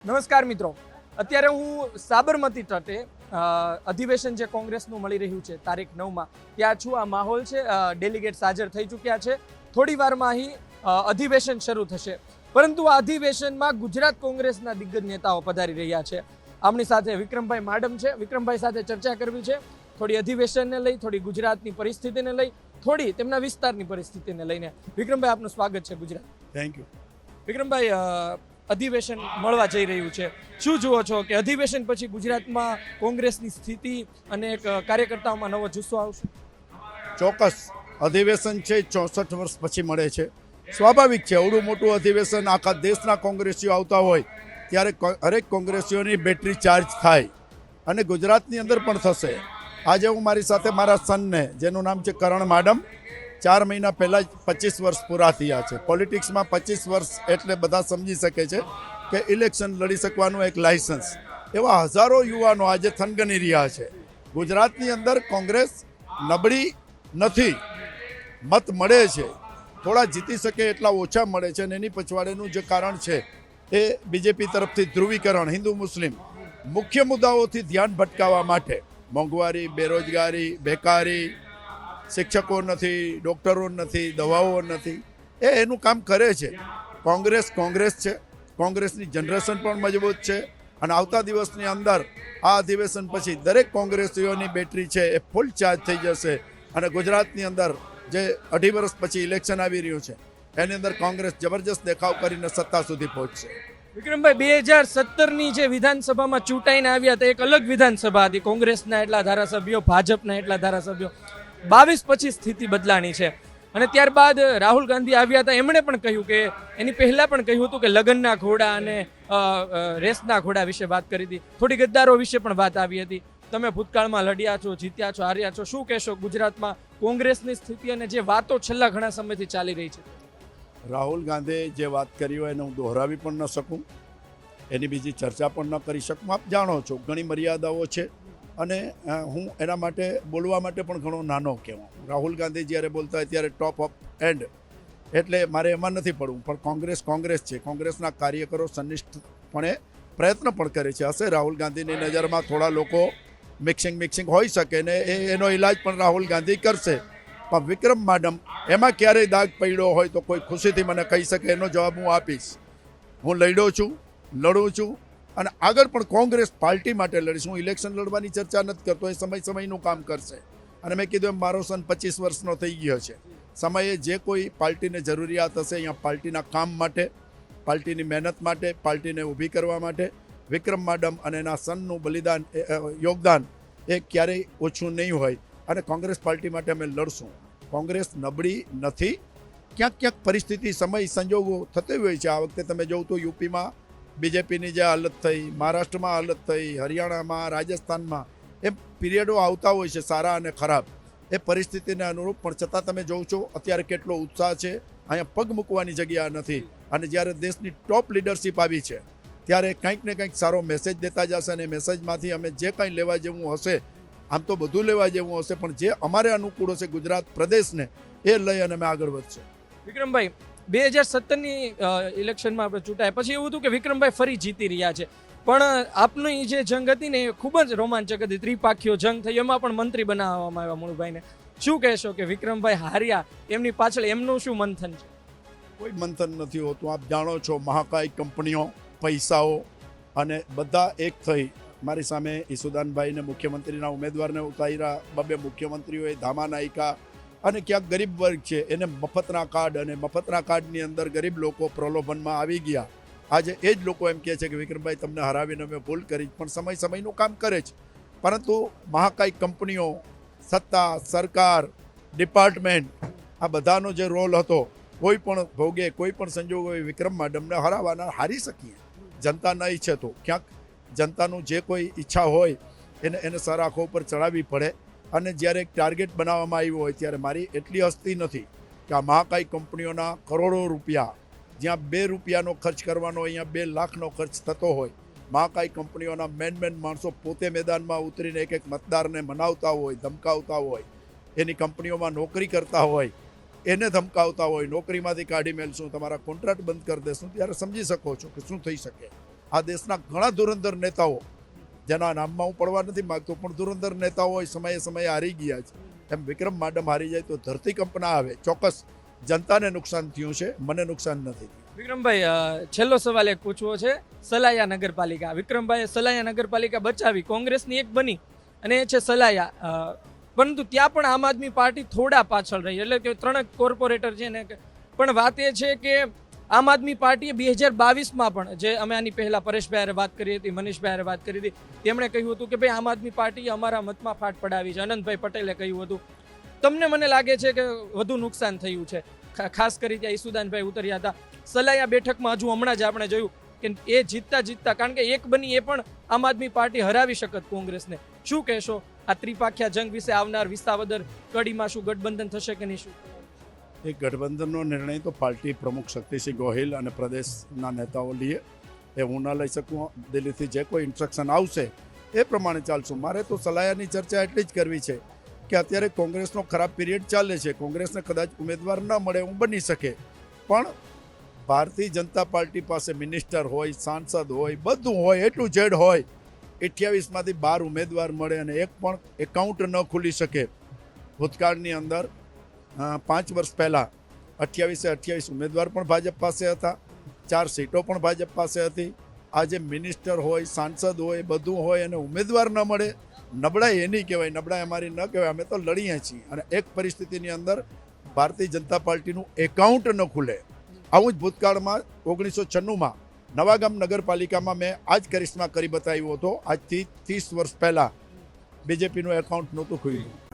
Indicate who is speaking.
Speaker 1: નમસ્કાર મિત્રો, અત્યારે હું સાબરમતી તટે અધિવેશન જે કોંગ્રેસનું મળી રહ્યું છે તારીખ 9માં ત્યાં છું. આ માહોલ છે, ડેલિગેટ્સ હાજર થઈ ચૂક્યા છે. થોડી વારમાં અહીં અધિવેશન શરૂ થશે, પરંતુ આ અધિવેશનમાં ગુજરાત કોંગ્રેસના દિગ્ગજ નેતાઓ પધારી રહ્યા છે. આપણી સાથે વિક્રમભાઈ માડમ છે. વિક્રમભાઈ સાથે ચર્ચા કરવી છે, થોડી અધિવેશનને લઈ, થોડી ગુજરાતની પરિસ્થિતિને લઈ, થોડી તેમના વિસ્તારની પરિસ્થિતિને લઈને. વિક્રમભાઈ, આપનું સ્વાગત છે ગુજરાત.
Speaker 2: Thank you.
Speaker 1: વિક્રમભાઈ, અધિવેશન મળવા જઈ રહ્યું છે, શું જુઓ છો કે અધિવેશન પછી ગુજરાતમાં કોંગ્રેસની સ્થિતિ અને એક કાર્યકર્તાઓમાં નવો જુસ્સો આવશે?
Speaker 2: ચોક્કસ અધિવેશન છે 64 વર્ષ પછી મળે છે. સ્વાભાવિક છે, એવડું મોટું અધિવેશન આખા દેશના કોંગ્રેસીઓ આવતા હોય ત્યારે હરેક કોંગ્રેસીઓની બેટરી ચાર્જ થાય અને ગુજરાતની અંદર પણ થશે. આજે હું મારી સાથે મારા સનને, જેનું નામ છે કરણ માડમ, 4 મહિના પહેલાં જ 25 વર્ષ પૂરા થયા છે. પોલિટિક્સમાં 25 વર્ષ એટલે બધા સમજી શકે છે કે ઇલેક્શન લડી શકવાનું એક લાયસન્સ. એવા હજારો યુવાનો આજે થનગની રહ્યા છે. ગુજરાતની અંદર કોંગ્રેસ નબળી નથી, મત મળે છે, થોડા જીતી શકે એટલા ઓછા મળે છે અને એની પછવાડેનું જે કારણ છે એ બીજેપી તરફથી ધ્રુવીકરણ, હિન્દુ મુસ્લિમ મુખ્ય મુદ્દાઓથી ધ્યાન ભટકાવવા માટે મોંઘવારી, બેરોજગારી, બેકારી, શિક્ષકો નથી, ડૉક્ટરો નથી, દવાઓ નથી, એનું કામ કરે છે. કોંગ્રેસ છે, કોંગ્રેસની જનરેશન પણ મજબૂત છે અને આવતા દિવસની અંદર આ અધિવેશન પછી દરેક કોંગ્રેસીઓની બેટરી છે એ ફૂલ ચાર્જ થઈ જશે અને ગુજરાતની અંદર જે 2.5 વર્ષ પછી ઇલેક્શન આવી રહ્યું છે એની અંદર કોંગ્રેસ જબરજસ્ત દેખાવ કરીને સત્તા સુધી પહોંચશે.
Speaker 1: વિક્રમભાઈ, 2017ની જે વિધાનસભામાં ચૂંટાઈને આવ્યા હતા, એક અલગ વિધાનસભા હતી. કોંગ્રેસના એટલા ધારાસભ્યો, ભાજપના એટલા ધારાસભ્યો. 22 પછી સ્થિતિ બદલાણી છે અને ત્યારબાદ રાહુલ ગાંધી આવ્યા હતા. એમણે પણ કહ્યું કે એની પહેલા પણ કહ્યું હતું કે લગ્નના ઘોડા અને રેસના ઘોડા વિશે વાત કરી હતી. થોડી ગદ્દારો વિશે પણ વાત આવી હતી. તમે ભૂતકાળમાં લડ્યા છો, જીત્યા છો, હાર્યા છો, શું કહેશો ગુજરાતમાં કોંગ્રેસની સ્થિતિ અને જે વાતો છેલ્લા ઘણા સમયથી ચાલી રહી છે?
Speaker 2: રાહુલ ગાંધીએ જે વાત કરી હોય એને હું દોહરાવી પણ ન શકું, એની બીજી ચર્ચા પણ ન કરી શકું. આપ જાણો છો ઘણી મર્યાદાઓ છે અને હું એના માટે બોલવા માટે પણ ઘણો નાનો કહેવાં. રાહુલ ગાંધી જ્યારે બોલતા હોય ત્યારે ટોપ ઓફ એન્ડ, એટલે મારે એમાં નથી પડવું. પણ કોંગ્રેસ છે, કોંગ્રેસના કાર્યકરો સંનિષ્ઠપણે પ્રયત્ન પણ કરે છે. હશે રાહુલ ગાંધીની નજરમાં થોડા લોકો મિક્સિંગ હોઈ શકે ને એનો ઇલાજ પણ રાહુલ ગાંધી કરશે. પણ વિક્રમ માડમ, એમાં ક્યારેય દાગ પડ્યો હોય તો કોઈ ખુશીથી મને કહી શકે, એનો જવાબ હું આપીશ. હું લડ્યો છું, લડું છું અને આગળ પણ કોંગ્રેસ પાર્ટી માટે લડીશ. હું ઇલેક્શન લડવાની ચર્ચા નથી કરતો, એ સમયનું કામ કરશે. અને મેં કીધું એમ મારો સન 25 વર્ષનો થઈ ગયો છે. સમયે જે કોઈ પાર્ટીને જરૂરિયાત હશે અહીંયા પાર્ટીના કામ માટે, પાર્ટીની મહેનત માટે, પાર્ટીને ઊભી કરવા માટે વિક્રમ માડમ અને એના સનનું બલિદાન, યોગદાન એ ક્યારેય ઓછું નહીં હોય અને કોંગ્રેસ પાર્ટી માટે અમે લડશું. કોંગ્રેસ નબળી નથી. ક્યાંક પરિસ્થિતિ, સમય, સંજોગો થતી હોય છે. આ વખતે તમે જોવું તો યુપીમાં બીજેપીની જે હાલત થઈ, મહારાષ્ટ્રમાં હાલત થઈ, હરિયાણામાં, રાજસ્થાનમાં, એ પીરિયડો આવતા હોય છે સારા અને ખરાબ, એ પરિસ્થિતિને અનુરૂપ. પણ છતાં તમે જોવો છો અત્યારે કેટલો ઉત્સાહ છે. અહીંયા પગ મૂકવાની જગ્યા નથી અને જ્યારે દેશની ટોપ લીડરશિપ આવી છે ત્યારે કંઈક ને કંઈક સારો મેસેજ દેતા જશે અને મેસેજમાંથી અમે જે કંઈ લેવા જેવું હશે, આમ તો બધું લેવા જેવું હશે, પણ જે અમારે અનુકૂળ હશે ગુજરાત પ્રદેશને, એ લઈ અને અમે આગળ વધશે.
Speaker 1: વિક્રમભાઈ, 2017ની ઇલેક્શનમાં આપણે ચૂંટાયા પછી એવું હતું કે વિક્રમભાઈ ફરી જીતી રહ્યા છે, પણ આપની જે જંગ હતી ને એ ખૂબ જ રોમાંચક હતી. ત્રિપાખીઓ જંગ થઈ, એમાં પણ મંત્રી બનાવવામાં આવ્યા મુળુભાઈને. શું કહેશો કે વિક્રમભાઈ હાર્યા, એમની પાછળ એમનું શું મંથન છે?
Speaker 2: કોઈ મંથન નથી હોતું. આપ જાણો છો મહાકાય કંપનીઓ, પૈસાઓ અને બધા એક થઈ મારી સામે ઈસુદાનભાઈને મુખ્યમંત્રીના ઉમેદવારને ઉતાર્યા. 2 મુખ્યમંત્રીઓએ ધામા નાયકા અને ક્યાંક ગરીબ વર્ગ છે એને મફતના કાર્ડ, અને મફતના કાર્ડની અંદર ગરીબ લોકો પ્રલોભનમાં આવી ગયા. આજે એ જ લોકો એમ કહે છે કે વિક્રમભાઈ તમને હરાવીને અમે ભૂલ કરી, પણ સમયનું કામ કરે છે. પરંતુ મહાકાય કંપનીઓ, સત્તા, સરકાર, ડિપાર્ટમેન્ટ, આ બધાનો જે રોલ હતો, કોઈ પણ ભોગે, કોઈ પણ સંજોગોએ વિક્રમ માડમને હરાવવાના હારી શકીએ. જનતા ન ઈચ્છે તો ક્યાંક જનતાનું જે કોઈ ઈચ્છા હોય એને સર આંખો ઉપર ચડાવવી પડે. અને જ્યારે એક ટાર્ગેટ બનાવવામાં આવ્યો હોય ત્યારે મારી એટલી હસ્તી નથી કે આ મહાકાય કંપનીઓના કરોડો રૂપિયા, જ્યાં 2 રૂપિયાનો ખર્ચ કરવાનો અહીંયા 2 લાખનો ખર્ચ થતો હોય, મહાકાય કંપનીઓના મેન માણસો પોતે મેદાનમાં ઉતરીને એક મતદારને મનાવતા હોય, ધમકાવતા હોય, એની કંપનીઓમાં નોકરી કરતા હોય, એને ધમકાવતા હોય, નોકરીમાંથી કાઢી મેલશું, તમારા કોન્ટ્રાક્ટ બંધ કરી દેશું, ત્યારે સમજી શકો છો કે શું થઈ શકે. આ દેશના ઘણા ધુરંધર નેતાઓ જેના નામમાં હું પડવા નથી માગતો પણ ધુરંધર નેતાઓ સમયે સમયે હારી ગયા છે. એમ વિક્રમ માડમ હારી જાય તો ધરતીકંપ ના આવે. ચોક્કસ જનતાને નુકસાન થયું છે, મને નુકસાન નથી થયું.
Speaker 1: વિક્રમભાઈ, છેલ્લો સવાલ એક પૂછવો છે. સલાયા નગરપાલિકા, વિક્રમભાઈએ સલાયા નગરપાલિકા બચાવી, કોંગ્રેસની એક બની અને એ છે સલાયા, પરંતુ ત્યાં પણ આમ આદમી પાર્ટી થોડા પાછળ રહી, એટલે કે 3 કોર્પોરેટર છે ને. પણ વાત એ છે કે આમ આદમી પાર્ટીએ 2022માં પણ, જે અમે આની પહેલા પરેશભાઈ વાત કરી હતી, મનીષભાઈ વાત કરી હતી, તેમણે કહ્યું હતું કે ભાઈ આમ આદમી પાર્ટીએ અમારા મતમાં ફાટ પડાવી છે. અનંતભાઈ પટેલે કહ્યું હતું. તમને મને લાગે છે કે વધુ નુકસાન થયું છે, ખાસ કરી ત્યાં ઈસુદાનભાઈ ઉતર્યા હતા. સલાયા બેઠકમાં હજુ હમણાં જ આપણે જોયું કે એ જીતતા, કારણ કે એક બની એ પણ આમ આદમી પાર્ટી હરાવી શકત કોંગ્રેસને. શું કહેશો આ ત્રિપાખ્યા જંગ વિશે? આવનાર વિસાવદર કડીમાં શું ગઠબંધન થશે કે નહીં? શું
Speaker 2: એ ગઠબંધનનો નિર્ણય તો પાર્ટી પ્રમુખ શક્તિસિંહ ગોહિલ અને પ્રદેશના નેતાઓ લઈએ, એ હું ન લઈ શકું. દિલ્હીથી જે કોઈ ઇન્સ્ટ્રક્શન આવશે એ પ્રમાણે ચાલશું. મારે તો સલાયાની ચર્ચા એટલી જ કરવી છે કે અત્યારે કોંગ્રેસનો ખરાબ પીરિયડ ચાલે છે. કોંગ્રેસને કદાચ ઉમેદવાર ન મળે એવું બની શકે, પણ ભારતીય જનતા પાર્ટી પાસે મિનિસ્ટર હોય, સાંસદ હોય, બધું હોય, એટલું જેડ હોય. 28માંથી 12 ઉમેદવાર મળે અને એક પણ એકાઉન્ટ ન ખુલી શકે. ભૂતકાળની અંદર 5 વર્ષ પહેલાં 28 ઉમેદવાર પણ ભાજપ પાસે હતા, 4 સીટો પણ ભાજપ પાસે હતી. આજે મિનિસ્ટર હોય, સાંસદ હોય, બધું હોય અને ઉમેદવાર ન મળે, નબળાઈ એની કહેવાય, નબળાઈ અમારી ન કહેવાય. અમે તો લડીએ છીએ અને એક પરિસ્થિતિની અંદર ભારતીય જનતા પાર્ટીનું એકાઉન્ટ ન ખુલે. આવું જ ભૂતકાળમાં 1996માં નવાગામ નગરપાલિકામાં મેં આ જ કરિશ્મા કરી બતાવ્યો હતો. આજથી 30 વર્ષ પહેલાં બીજેપીનું એકાઉન્ટ નહોતું ખુલ્યું.